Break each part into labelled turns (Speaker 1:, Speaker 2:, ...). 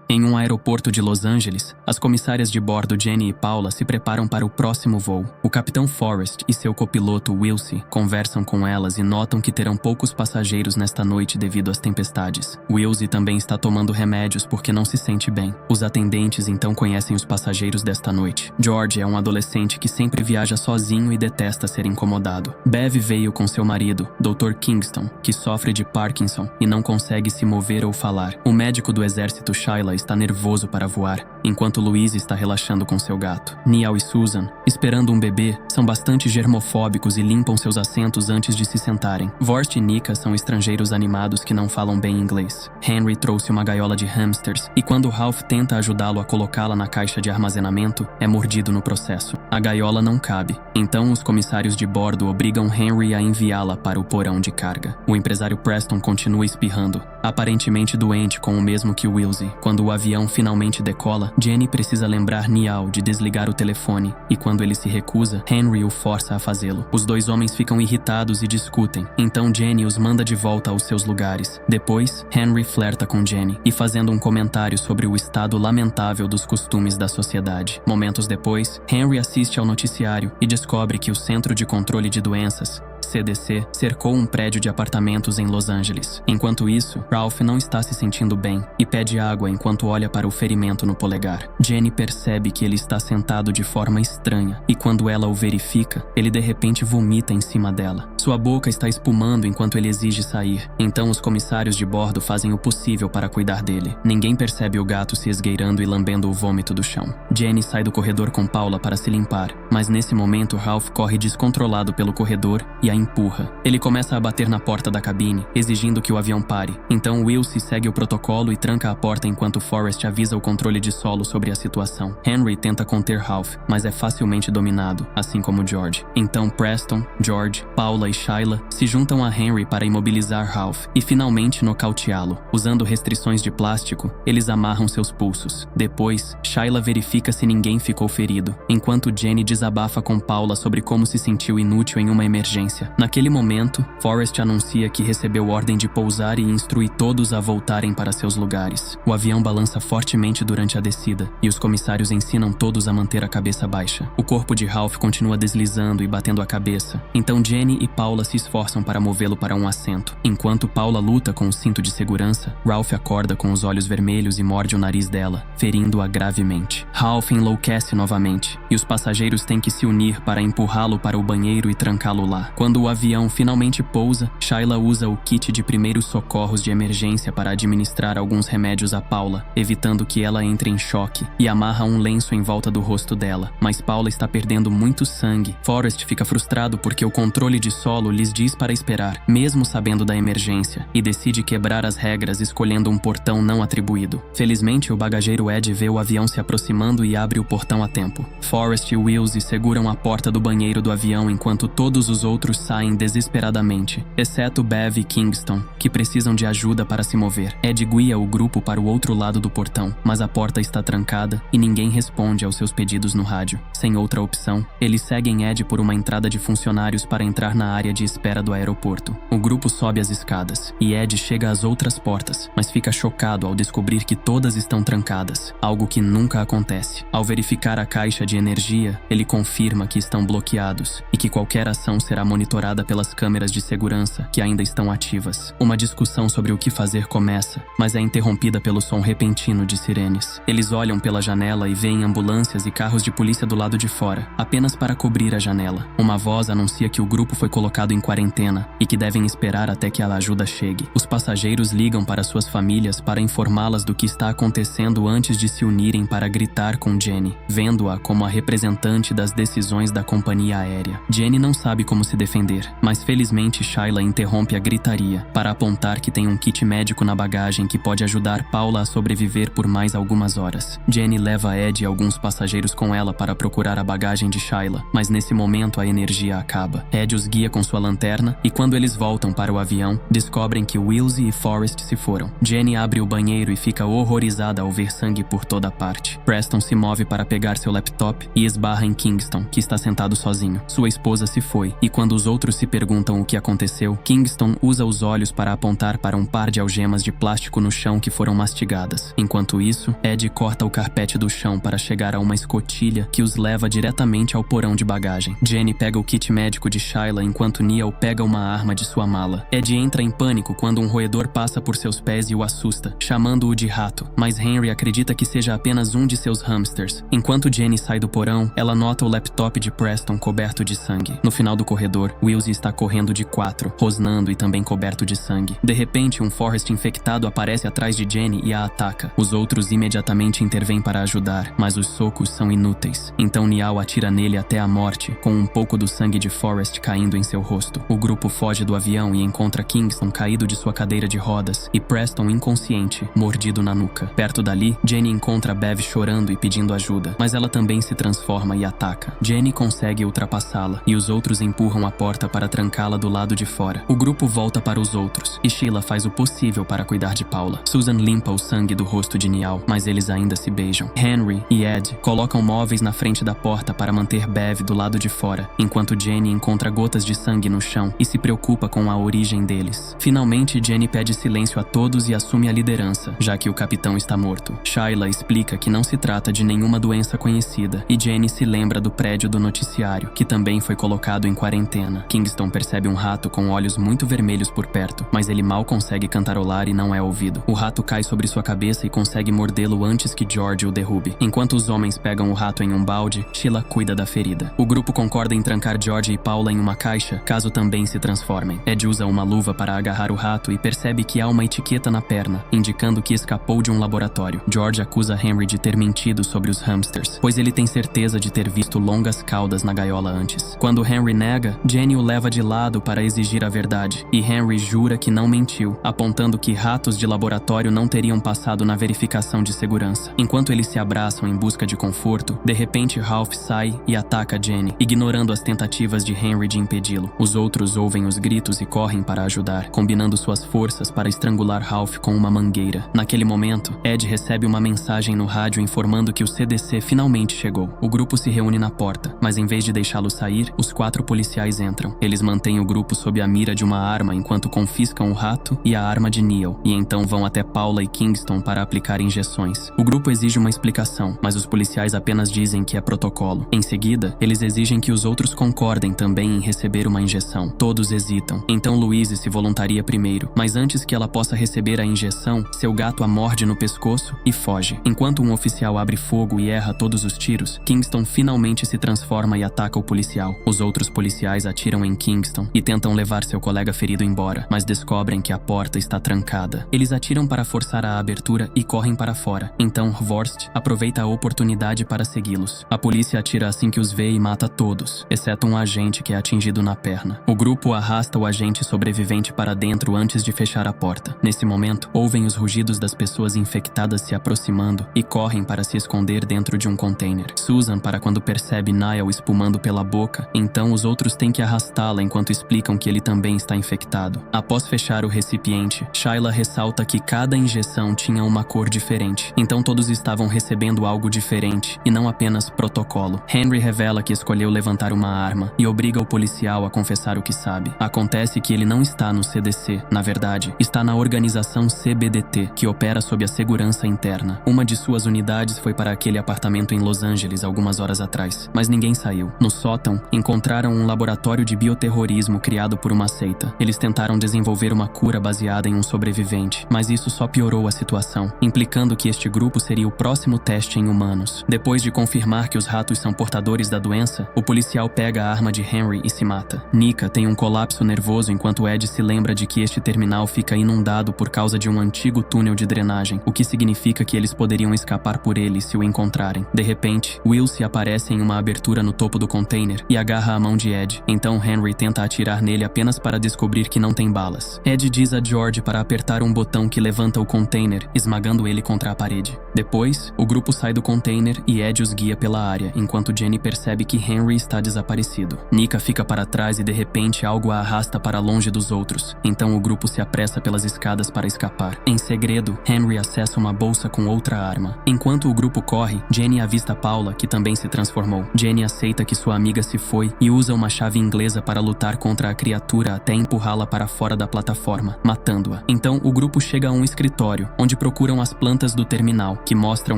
Speaker 1: Em um aeroporto de Los Angeles, as comissárias de bordo Jenny e Paula se preparam para o próximo voo. O capitão Forrest e seu copiloto Wilsey conversam com elas e notam que terão poucos passageiros nesta noite devido às tempestades. Wilsey também está tomando remédios porque não se sente bem. Os atendentes então conhecem os passageiros desta noite. George é um adolescente que sempre viaja sozinho e detesta ser incomodado. Bev veio com seu marido, Dr. Kingston, que sofre de Parkinson e não consegue se mover ou falar. O médico do exército Shyla está nervoso para voar, enquanto Louise está relaxando com seu gato. Niall e Susan, esperando um bebê, são bastante germofóbicos e limpam seus assentos antes de se sentarem. Vorst e Nika são estrangeiros animados que não falam bem inglês. Henry trouxe uma gaiola de hamsters e quando Ralph tenta ajudá-lo a colocá-la na caixa de armazenamento, é mordido no processo. A gaiola não cabe, então os comissários de bordo obrigam Henry a enviá-la para o porão de carga. O empresário Preston continua espirrando, aparentemente doente com o mesmo que Wilsey. Quando o avião finalmente decola, Jenny precisa lembrar Niall de desligar o telefone e quando ele se recusa, Henry o força a fazê-lo. Os dois homens ficam irritados e discutem, então Jenny os manda de volta aos seus lugares. Depois, Henry flerta com Jenny e fazendo um comentário sobre o estado lamentável dos costumes da sociedade. Momentos depois, Henry assiste ao noticiário e descobre que o Centro de Controle de Doenças, CDC, cercou um prédio de apartamentos em Los Angeles. Enquanto isso, Ralph não está se sentindo bem e pede água enquanto olha para o ferimento no polegar. Jenny percebe que ele está sentado de forma estranha e quando ela o verifica, ele de repente vomita em cima dela. Sua boca está espumando enquanto ele exige sair. Então os comissários de bordo fazem o possível para cuidar dele. Ninguém percebe o gato se esgueirando e lambendo o vômito do chão. Jenny sai do corredor com Paula para se limpar, mas nesse momento Ralph corre descontrolado pelo corredor e a empurra. Ele começa a bater na porta da cabine, exigindo que o avião pare. Então Wilsey segue o protocolo e tranca a porta enquanto Forrest avisa o controle de solo sobre a situação. Henry tenta conter Ralph, mas é facilmente dominado, assim como George. Então Preston, George, Paula e Shyla se juntam a Henry para imobilizar Ralph e finalmente nocauteá-lo. Usando restrições de plástico, eles amarram seus pulsos. Depois, Shyla verifica se ninguém ficou ferido, enquanto Jenny desabafa com Paula sobre como se sentiu inútil em uma emergência. Naquele momento, Forrest anuncia que recebeu ordem de pousar e instrui todos a voltarem para seus lugares. O avião balança fortemente durante a descida e os comissários ensinam todos a manter a cabeça baixa. O corpo de Ralph continua deslizando e batendo a cabeça, então Jenny e Paula se esforçam para movê-lo para um assento. Enquanto Paula luta com o cinto de segurança, Ralph acorda com os olhos vermelhos e morde o nariz dela, ferindo-a gravemente. Ralph enlouquece novamente e os passageiros têm que se unir para empurrá-lo para o banheiro e trancá-lo lá. Quando o avião finalmente pousa, Shyla usa o kit de primeiros socorros de emergência para administrar alguns remédios a Paula, evitando que ela entre em choque, e amarra um lenço em volta do rosto dela. Mas Paula está perdendo muito sangue. Forrest fica frustrado porque o controle de solo lhes diz para esperar, mesmo sabendo da emergência, e decide quebrar as regras escolhendo um portão não atribuído. Felizmente, o bagageiro Ed vê o avião se aproximando e abre o portão a tempo. Forrest e Wilsey seguram a porta do banheiro do avião enquanto todos os outros saem desesperadamente, exceto Bev e Kingston, que precisam de ajuda para se mover. Ed guia o grupo para o outro lado do portão, mas a porta está trancada e ninguém responde aos seus pedidos no rádio. Sem outra opção, eles seguem Ed por uma entrada de funcionários para entrar na área de espera do aeroporto. O grupo sobe as escadas e Ed chega às outras portas, mas fica chocado ao descobrir que todas estão trancadas, algo que nunca acontece. Ao verificar a caixa de energia, ele confirma que estão bloqueados e que qualquer ação será monitorada pelas câmeras de segurança que ainda estão ativas. Uma discussão sobre o que fazer começa, mas é interrompida pelo som repentino de sirenes. Eles olham pela janela e veem ambulâncias e carros de polícia do lado de fora, apenas para cobrir a janela. Uma voz anuncia que o grupo foi colocado em quarentena e que devem esperar até que a ajuda chegue. Os passageiros ligam para suas famílias para informá-las do que está acontecendo antes de se unirem para gritar com Jenny, vendo-a como a representante das decisões da companhia aérea. Jenny não sabe como se defender, mas felizmente Shyla interrompe a gritaria para apontar que tem um kit médico na bagagem que pode ajudar Paula a sobreviver por mais algumas horas. Jenny leva Ed e alguns passageiros com ela para procurar a bagagem de Shyla, mas nesse momento a energia acaba. Ed os guia com sua lanterna e quando eles voltam para o avião, descobrem que Wilsey e Forrest se foram. Jenny abre o banheiro e fica horrorizada ao ver sangue por toda parte. Preston se move para pegar seu laptop e esbarra em Kingston, que está sentado sozinho. Sua esposa se foi e quando os os outros se perguntam o que aconteceu, Kingston usa os olhos para apontar para um par de algemas de plástico no chão que foram mastigadas. Enquanto isso, Ed corta o carpete do chão para chegar a uma escotilha que os leva diretamente ao porão de bagagem. Jenny pega o kit médico de Shyla enquanto Neal pega uma arma de sua mala. Ed entra em pânico quando um roedor passa por seus pés e o assusta, chamando-o de rato, mas Henry acredita que seja apenas um de seus hamsters. Enquanto Jenny sai do porão, ela nota o laptop de Preston coberto de sangue. No final do corredor, Wilsey está correndo de 4, rosnando e também coberto de sangue. De repente, um Forrest infectado aparece atrás de Jenny e a ataca. Os outros imediatamente intervêm para ajudar, mas os socos são inúteis. Então Neal atira nele até a morte, com um pouco do sangue de Forrest caindo em seu rosto. O grupo foge do avião e encontra Kingston caído de sua cadeira de rodas e Preston inconsciente, mordido na nuca. Perto dali, Jenny encontra Bev chorando e pedindo ajuda, mas ela também se transforma e ataca. Jenny consegue ultrapassá-la e os outros empurram a porta para trancá-la do lado de fora. O grupo volta para os outros e Sheila faz o possível para cuidar de Paula. Susan limpa o sangue do rosto de Neal, mas eles ainda se beijam. Henry e Ed colocam móveis na frente da porta para manter Bev do lado de fora, enquanto Jenny encontra gotas de sangue no chão e se preocupa com a origem deles. Finalmente, Jenny pede silêncio a todos e assume a liderança, já que o capitão está morto. Shyla explica que não se trata de nenhuma doença conhecida e Jenny se lembra do prédio do noticiário, que também foi colocado em quarentena. Kingston percebe um rato com olhos muito vermelhos por perto, mas ele mal consegue cantarolar e não é ouvido. O rato cai sobre sua cabeça e consegue mordê-lo antes que George o derrube. Enquanto os homens pegam o rato em um balde, Sheila cuida da ferida. O grupo concorda em trancar George e Paula em uma caixa, caso também se transformem. Ed usa uma luva para agarrar o rato e percebe que há uma etiqueta na perna, indicando que escapou de um laboratório. George acusa Henry de ter mentido sobre os hamsters, pois ele tem certeza de ter visto longas caudas na gaiola antes. Quando Henry nega, Jenny o leva de lado para exigir a verdade, e Henry jura que não mentiu, apontando que ratos de laboratório não teriam passado na verificação de segurança. Enquanto eles se abraçam em busca de conforto, de repente Ralph sai e ataca Jenny, ignorando as tentativas de Henry de impedi-lo. Os outros ouvem os gritos e correm para ajudar, combinando suas forças para estrangular Ralph com uma mangueira. Naquele momento, Ed recebe uma mensagem no rádio informando que o CDC finalmente chegou. O grupo se reúne na porta, mas em vez de deixá-lo sair, os 4 policiais entram. Eles mantêm o grupo sob a mira de uma arma enquanto confiscam o rato e a arma de Neal, e então vão até Paula e Kingston para aplicar injeções. O grupo exige uma explicação, mas os policiais apenas dizem que é protocolo. Em seguida, eles exigem que os outros concordem também em receber uma injeção. Todos hesitam. Então Louise se voluntaria primeiro, mas antes que ela possa receber a injeção, seu gato a morde no pescoço e foge. Enquanto um oficial abre fogo e erra todos os tiros, Kingston finalmente se transforma e ataca o policial. Os outros policiais atiram em Kingston e tentam levar seu colega ferido embora, mas descobrem que a porta está trancada. Eles atiram para forçar a abertura e correm para fora. Então Vorst aproveita a oportunidade para segui-los. A polícia atira assim que os vê e mata todos, exceto um agente que é atingido na perna. O grupo arrasta o agente sobrevivente para dentro antes de fechar a porta. Nesse momento, ouvem os rugidos das pessoas infectadas se aproximando e correm para se esconder dentro de um container. Susan para quando percebe Niall espumando pela boca, então os outros têm que arrastá-la enquanto explicam que ele também está infectado. Após fechar o recipiente, Shyla ressalta que cada injeção tinha uma cor diferente, então todos estavam recebendo algo diferente e não apenas protocolo. Henry revela que escolheu levantar uma arma e obriga o policial a confessar o que sabe. Acontece que ele não está no CDC, na verdade, está na organização CBDT, que opera sob a segurança interna. Uma de suas unidades foi para aquele apartamento em Los Angeles algumas horas atrás, mas ninguém saiu. No sótão, encontraram um laboratório de bioterrorismo criado por uma seita. Eles tentaram desenvolver uma cura baseada em um sobrevivente, mas isso só piorou a situação, implicando que este grupo seria o próximo teste em humanos. Depois de confirmar que os ratos são portadores da doença, o policial pega a arma de Henry e se mata. Nika tem um colapso nervoso enquanto Ed se lembra de que este terminal fica inundado por causa de um antigo túnel de drenagem, o que significa que eles poderiam escapar por ele se o encontrarem. De repente, Wilsey aparece em uma abertura no topo do container e agarra a mão de Ed. Então Henry tenta atirar nele apenas para descobrir que não tem balas. Ed diz a George para apertar um botão que levanta o container, esmagando ele contra a parede. Depois, o grupo sai do container e Ed os guia pela área, enquanto Jenny percebe que Henry está desaparecido. Nika fica para trás e de repente algo a arrasta para longe dos outros. Então o grupo se apressa pelas escadas para escapar. Em segredo, Henry acessa uma bolsa com outra arma. Enquanto o grupo corre, Jenny avista Paula, que também se transformou. Jenny aceita que sua amiga se foi e usa uma chave inglesa inglesa para lutar contra a criatura até empurrá-la para fora da plataforma, matando-a. Então, o grupo chega a um escritório, onde procuram as plantas do terminal, que mostram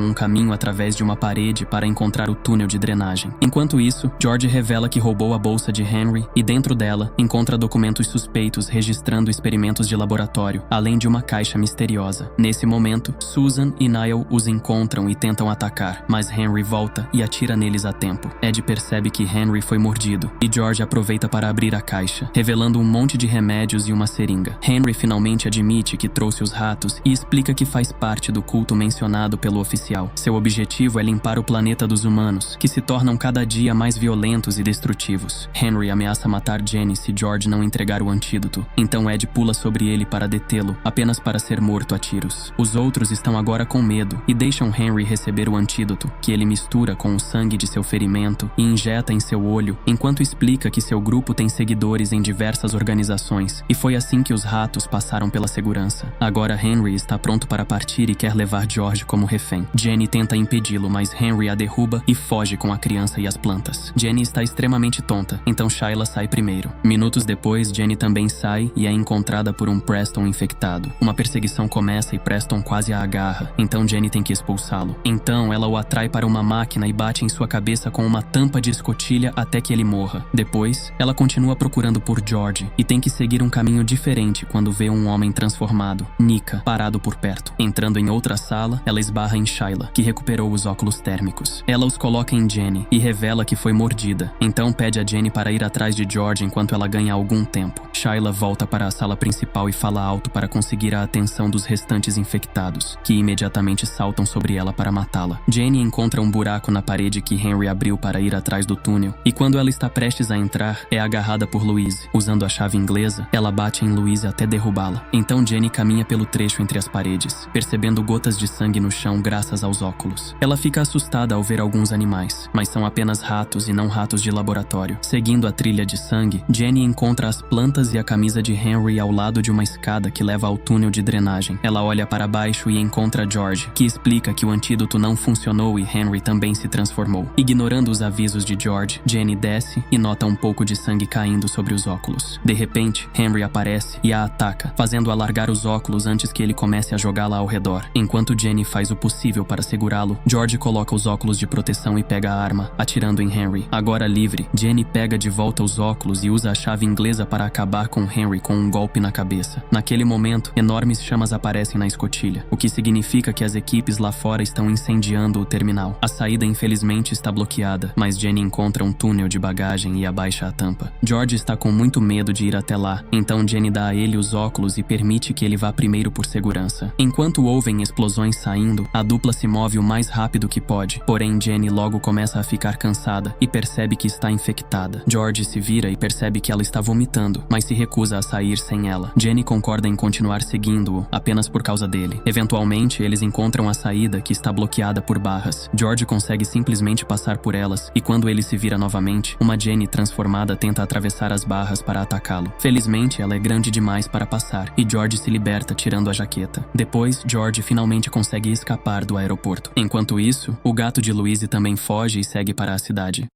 Speaker 1: um caminho através de uma parede para encontrar o túnel de drenagem. Enquanto isso, George revela que roubou a bolsa de Henry e, dentro dela, encontra documentos suspeitos registrando experimentos de laboratório, além de uma caixa misteriosa. Nesse momento, Susan e Niall os encontram e tentam atacar, mas Henry volta e atira neles a tempo. Ed percebe que Henry foi mordido, e George aproveita para abrir a caixa, revelando um monte de remédios e uma seringa. Henry finalmente admite que trouxe os ratos e explica que faz parte do culto mencionado pelo oficial. Seu objetivo é limpar o planeta dos humanos, que se tornam cada dia mais violentos e destrutivos. Henry ameaça matar Jenny se George não entregar o antídoto. Então Ed pula sobre ele para detê-lo, apenas para ser morto a tiros. Os outros estão agora com medo e deixam Henry receber o antídoto, que ele mistura com o sangue de seu ferimento e injeta em seu olho, enquanto explica que seu grupo tem seguidores em diversas organizações, e foi assim que os ratos passaram pela segurança. Agora Henry está pronto para partir e quer levar George como refém. Jenny tenta impedi-lo, mas Henry a derruba e foge com a criança e as plantas. Jenny está extremamente tonta, então Shyla sai primeiro. Minutos depois, Jenny também sai e é encontrada por um Preston infectado. Uma perseguição começa e Preston quase a agarra, então Jenny tem que expulsá-lo. Então ela o atrai para uma máquina e bate em sua cabeça com uma tampa de escotilha até que ele morra. Depois, ela continua procurando por George e tem que seguir um caminho diferente quando vê um homem transformado, Nika, parado por perto. Entrando em outra sala, ela esbarra em Shyla, que recuperou os óculos térmicos. Ela os coloca em Jenny e revela que foi mordida. Então pede a Jenny para ir atrás de George enquanto ela ganha algum tempo. Shyla volta para a sala principal e fala alto para conseguir a atenção dos restantes infectados, que imediatamente saltam sobre ela para matá-la. Jenny encontra um buraco na parede que Henry abriu para ir atrás do túnel, e quando ela está prestes a entrar, é agarrada por Louise. Usando a chave inglesa, ela bate em Louise até derrubá-la. Então Jenny caminha pelo trecho entre as paredes, percebendo gotas de sangue no chão graças aos óculos. Ela fica assustada ao ver alguns animais, mas são apenas ratos e não ratos de laboratório. Seguindo a trilha de sangue, Jenny encontra as plantas e a camisa de Henry ao lado de uma escada que leva ao túnel de drenagem. Ela olha para baixo e encontra George, que explica que o antídoto não funcionou e Henry também se transformou. Ignorando os avisos de George, Jenny desce e nota um pouco de sangue caindo sobre os óculos. De repente, Henry aparece e a ataca, fazendo-a largar os óculos antes que ele comece a jogá-la ao redor. Enquanto Jenny faz o possível para segurá-lo, George coloca os óculos de proteção e pega a arma, atirando em Henry. Agora livre, Jenny pega de volta os óculos e usa a chave inglesa para acabar com Henry com um golpe na cabeça. Naquele momento, enormes chamas aparecem na escotilha, o que significa que as equipes lá fora estão incendiando o terminal. A saída infelizmente está bloqueada, mas Jenny encontra um túnel de bagagem e abaixa a tampa. George está com muito medo de ir até lá, então Jenny dá a ele os óculos e permite que ele vá primeiro por segurança. Enquanto ouvem explosões saindo, a dupla se move o mais rápido que pode, porém Jenny logo começa a ficar cansada e percebe que está infectada. George se vira e percebe que ela está vomitando, mas se recusa a sair sem ela. Jenny concorda em continuar seguindo-o, apenas por causa dele. Eventualmente, eles encontram a saída, que está bloqueada por barras. George consegue simplesmente passar por elas, e quando ele se vira novamente, uma Jenny transformada tenta atravessar as barras para atacá-lo. Felizmente, ela é grande demais para passar, e George se liberta tirando a jaqueta. Depois, George finalmente consegue escapar do aeroporto. Enquanto isso, o gato de Louise também foge e segue para a cidade.